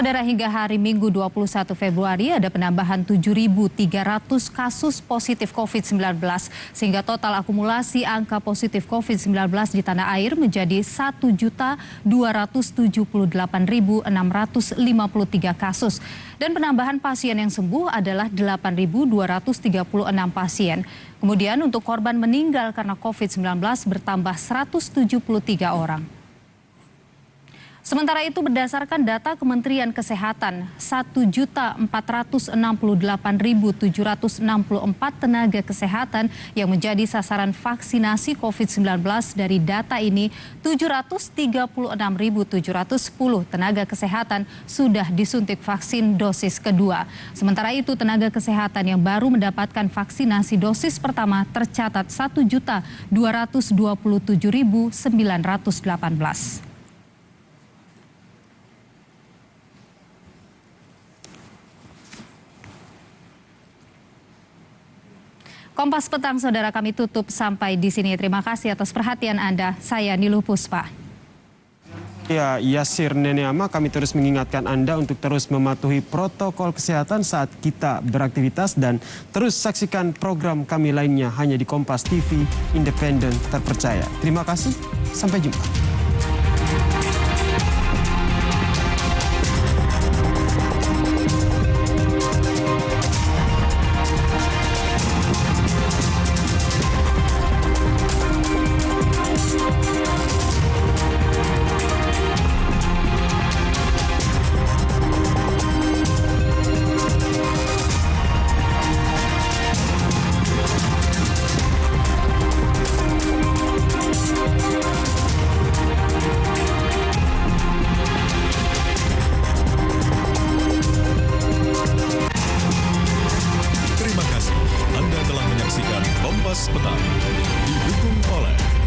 Saudara, hingga hari Minggu 21 Februari ada penambahan 7.300 kasus positif COVID-19 sehingga total akumulasi angka positif COVID-19 di tanah air menjadi 1.278.653 kasus dan penambahan pasien yang sembuh adalah 8.236 pasien. Kemudian untuk korban meninggal karena COVID-19 bertambah 173 orang. Sementara itu berdasarkan data Kementerian Kesehatan, 1.468.764 tenaga kesehatan yang menjadi sasaran vaksinasi COVID-19. Dari data ini, 736.710 tenaga kesehatan sudah disuntik vaksin dosis kedua. Sementara itu tenaga kesehatan yang baru mendapatkan vaksinasi dosis pertama tercatat 1.227.918. Kompas Petang, saudara, kami tutup sampai di sini. Terima kasih atas perhatian Anda. Saya Niluh Puspa. Ya, Yasir Neneama, kami terus mengingatkan Anda untuk terus mematuhi protokol kesehatan saat kita beraktivitas dan terus saksikan program kami lainnya hanya di Kompas TV, independen, terpercaya. Terima kasih, sampai jumpa. Kompas Petang didukung oleh